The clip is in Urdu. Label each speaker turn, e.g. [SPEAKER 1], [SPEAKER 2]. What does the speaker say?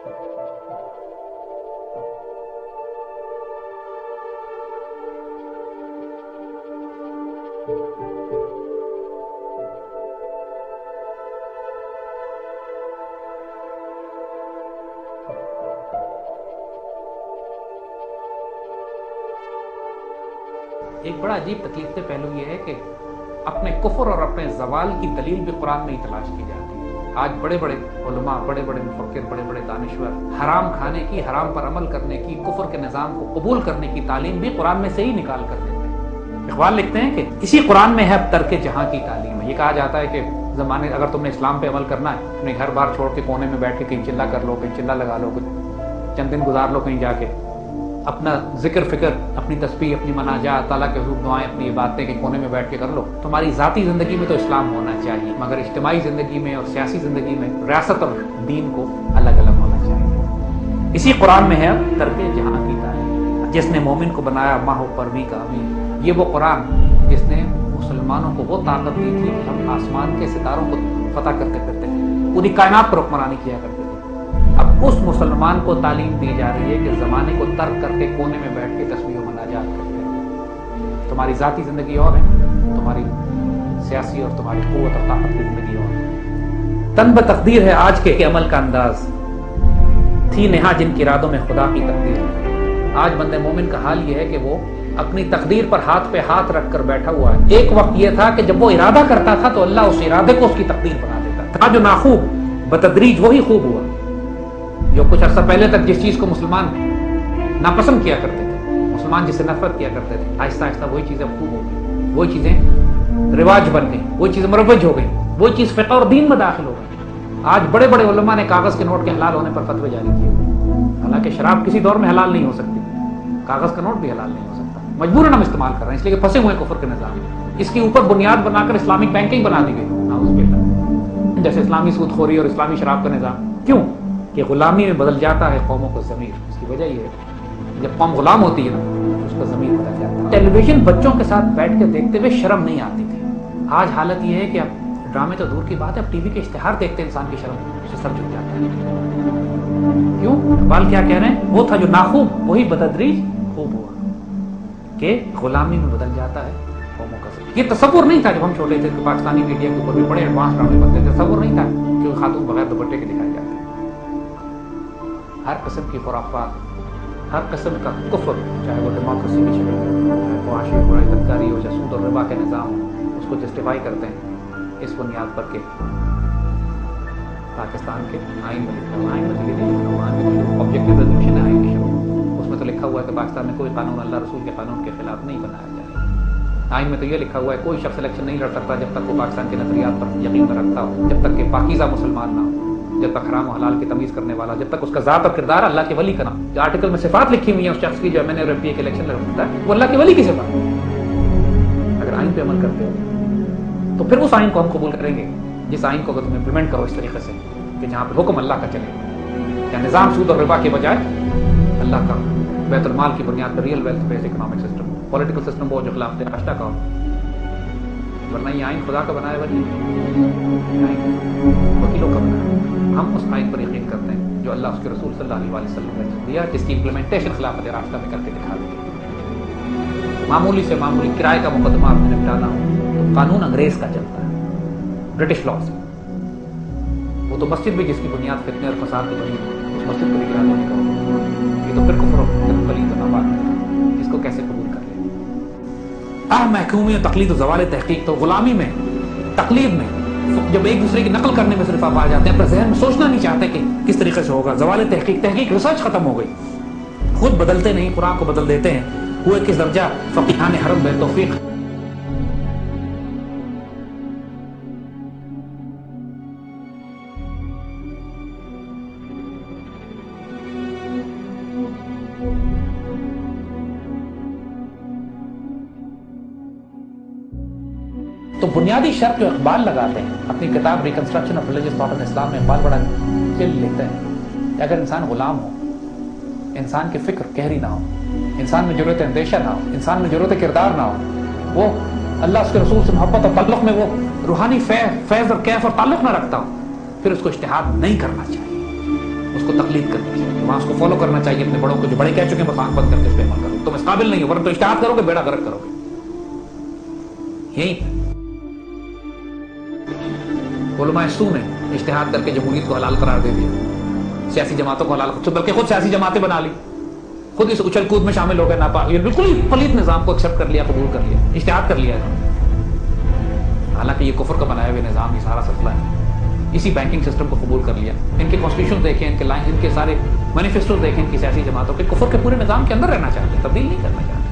[SPEAKER 1] ایک بڑا عجیب تکلیف پہلو یہ ہے کہ اپنے کفر اور اپنے زوال کی دلیل بھی قرآن میں ہی تلاش کی جاتی ہے. آج بڑے بڑے علماء، بڑے بڑے مفکر، بڑے بڑے دانشور حرام کھانے کی، حرام پر عمل کرنے کی، کفر کے نظام کو قبول کرنے کی تعلیم بھی قرآن میں سے ہی نکال کر دیتے ہیں. اقبال لکھتے ہیں کہ اسی قرآن میں ہے اب ترک جہاں کی تعلیم ہے. یہ کہا جاتا ہے کہ زمانے اگر تم نے اسلام پہ عمل کرنا ہے، اپنے گھر بار چھوڑ کے کونے میں بیٹھ کے کہیں چلا کر لو، کہیں چلا لگا لو، چند دن گزار لو کہیں جا کے، اپنا ذکر فکر، اپنی تسبیح، اپنی مناجات، تعالیٰ کے حضور دعائیں، اپنی عبادتیں کے کونے میں بیٹھ کے کر لو. تمہاری ذاتی زندگی میں تو اسلام ہونا چاہیے، مگر اجتماعی زندگی میں اور سیاسی زندگی میں ریاست اور دین کو الگ الگ ہونا چاہیے. اسی قرآن میں ہے اب ترک جہاں کی تعلیم. جس نے مومن کو بنایا ماہ و پروی کا امین، یہ وہ قرآن جس نے مسلمانوں کو وہ طاقت دی تھی کہ ہم آسمان کے ستاروں کو فتح کرتے پھرتے ہیں، پوری کائنات پر حکمرانی کیا کرتے تھے. اب اس مسلمان کو تعلیم دی جا رہی ہے کہ زمانے کو ترک کر کے کونے میں بیٹھ کے تسبیح و مناجات کرتے ہیں. تمہاری ذاتی زندگی اور ہے، تمہاری سیاسی اور تمہاری قوت اور طاقت کی زندگی اور ہے. تن بتقدیر ہے آج کے عمل کا انداز، تھی نہا جن کی ارادوں میں خدا کی تقدیر. آج بندے مومن کا حال یہ ہے کہ وہ اپنی تقدیر پر ہاتھ پہ ہاتھ رکھ کر بیٹھا ہوا ہے. ایک وقت یہ تھا کہ جب وہ ارادہ کرتا تھا تو اللہ اس ارادے کو اس کی تقدیر بنا دیتا تھا. جو ناخوب بتدریج وہی خوب ہوا. جو کچھ عرصہ پہلے تک جس چیز کو مسلمان ناپسند کیا کرتے تھے، مسلمان جسے نفرت کیا کرتے تھے، آہستہ آہستہ وہی چیزیں خوب ہو گئی، وہی چیزیں رواج بن گئی، وہی چیزیں مروج ہو گئی، وہی چیز فقہ اور دین میں داخل ہو گئی. آج بڑے بڑے علماء نے کاغذ کے نوٹ کے حلال ہونے پر فتوے جاری کیے ہوئے. حالانکہ شراب کسی دور میں حلال نہیں ہو سکتی، کاغذ کا نوٹ بھی حلال نہیں ہو سکتا. مجبوراً ہم استعمال کر رہے ہیں اس لیے کہ پھنسے ہوئے کفر کے نظام میں. اس کے اوپر بنیاد بنا کر اسلامک بینکنگ بنا دی گئی، نعوذ باللہ، جیسے اسلامی سود خوری اور اسلامی شراب کا نظام. کیوں کہ غلامی میں بدل جاتا ہے قوموں کا ضمیر. اس کی وجہ یہ ہے جب قوم غلام ہوتی ہے نا تو اس کا ضمیر بدل جاتا ہے. ٹیلی ویژن بچوں کے ساتھ بیٹھ کے دیکھتے ہوئے شرم نہیں آتی تھی. آج حالت یہ ہے کہ اب ڈرامے تو دور کی بات ہے، اب ٹی وی کے اشتہار دیکھتے انسان کی شرم سے سر جھک جاتا ہے. کیوں؟ اقبال کیا کہہ رہے ہیں؟ وہ تھا جو ناخوب وہی بتدریج خوب ہوا، کہ غلامی میں بدل جاتا ہے قوموں کا ضمیر. یہ تصور نہیں تھا جب ہم چھوٹے تھے کہ پاکستانی میڈیا کے اوپر بھی بڑے ایڈوانس ڈرامے بنتے تھے. تصور نہیں تھا کہ خاتون بغیر دوپٹے کے دکھائی جاتی. ہر قسم کی خرافات، ہر قسم کا کفر، چاہے وہ ڈیموکریسی کی شکل میں، چاہے معاشی برائی بدکاری ہو، چاہے سود اور ربا کے نظام ہو، اس کو جسٹیفائی کرتے ہیں اس بنیاد پر کہ پاکستان کے آئین میں لکھا ہوا، آئین میں تو یہ نہیں لکھا ہوا، آئین میں آبجیکٹو ریزولوشن ہے آئین کی شروع، اس میں تو لکھا ہوا ہے کہ پاکستان میں کوئی قانون اللہ رسول کے قانون کے خلاف نہیں بنایا جائے. آئین میں تو یہ لکھا ہوا ہے کوئی شخص الیکشن نہیں لڑ سکتا جب تک وہ پاکستان کے نظریات پر یقین نہ رکھتا ہو، جب تک کہ پاکیزہ مسلمان نہ ہو، جب تک حرام و حلال کی تمیز کرنے والا، جب تک اس کا ذات اور کردار اللہ کے ولی کا نام. جو آرٹیکل میں صفات لکھی ہوئی ہیں اس شخص کی جو ایم این اے اور ایم پی اے کے الیکشن لڑ سکتا ہے، وہ اللہ کے ولی کی صفات. اگر آئین پہ عمل کرتے ہو تو پھر اس آئین کو ہم قبول کریں گے جس آئین کو اگر تم امپلیمنٹ کرو اس طریقے سے کہ جہاں پہ حکم اللہ کا چلے، یا نظام سود اور ربا کے بجائے اللہ کا، بیت المال کی بنیاد پر ریئل ویلتھ بیس اکنامک سسٹم، پولیٹیکل سسٹم وہ جو خلاف داشتہ کا ہو. ورنہ یہ آئین خدا کا بنایا ہوا نہیں، وکیلوں کا بنایا. ہم اس آئین پر یقین کرتے ہیں جو اللہ اس کے رسول صلی اللہ علیہ وسلم نے دیا، جس کی امپلیمنٹیشن خلافت راستہ میں کر کے دکھا دی. معمولی سے معمولی کرائے کا مقدمہ آپ نے نپٹانا ہو تو قانون انگریز کا چلتا ہے، برٹش لا سے. وہ تو مسجد بھی جس کی بنیاد فتنے اور فساد کی بنی اس مسجد کو بھی گرا دینے کا، یہ تو پھر کفر و پلید و نابات ہے، اس کو کیسے قبول کر لیں. محکومی و تقلید و زوال تحقیق. تو غلامی میں، تقلید میں، جب ایک دوسرے کی نقل کرنے میں صرف آپ آ جاتے ہیں، اپنے ذہن میں سوچنا نہیں چاہتے کہ کس طریقے سے ہوگا. زوال تحقیق، تحقیق ریسرچ ختم ہو گئی. خود بدلتے نہیں، قرآن کو بدل دیتے ہیں. ہوئے کس درجہ فقیہان حرم بے توفیق. تو بنیادی شرط جو اقبال لگاتے ہیں اپنی کتاب reconstruction of religious thought in Islam میں، اقبال بڑا کلیئرلی لکھتے ہیں کہ اگر انسان غلام ہو، انسان کی فکر گہری نہ ہو، انسان میں ضرورت اندیشہ نہ ہو، انسان میں ضرورت کردار نہ ہو، وہ اللہ اس کے رسول سے محبت اور تعلق میں وہ روحانی فیض اور کیف اور تعلق نہ رکھتا ہو، پھر اس کو اجتہاد نہیں کرنا چاہیے. اس کو تقلید کرنی چاہیے، وہاں اس کو فالو کرنا چاہیے اپنے بڑوں کو، جو بڑے کہہ چکے ہیں بس آنکھ بند کر کے اس پہ عمل کرو، تم اس قابل نہیں ہو ورنہ تو اجتہاد کرو گے بیڑا غرق کرو گے. یہی علماء سو نے اجتہاد کر کے جمہوریت کو حلال قرار دے دیا، سیاسی جماعتوں کو حلال، بلکہ خود سیاسی جماعتیں بنا لی، خود اس اچھل کود میں شامل ہو گئے، ناپاک یہ بالکل ہی پلیت نظام کو ایکسپٹ کر لیا، قبول کر لیا، اجتہاد کر لیا. حالانکہ یہ کفر کا بنایا ہوئے نظام یہ سارا سلسلہ ہے. اسی بینکنگ سسٹم کو قبول کر لیا. ان کے کانسٹیٹیوشن دیکھیں، ان کے لائن، ان کے سارے مینیفیسٹو دیکھیں، ان کی سیاسی جماعتوں کے کفر کے پورے نظام کے اندر رہنا چاہتے ہیں، تبدیل نہیں کرنا چاہتے.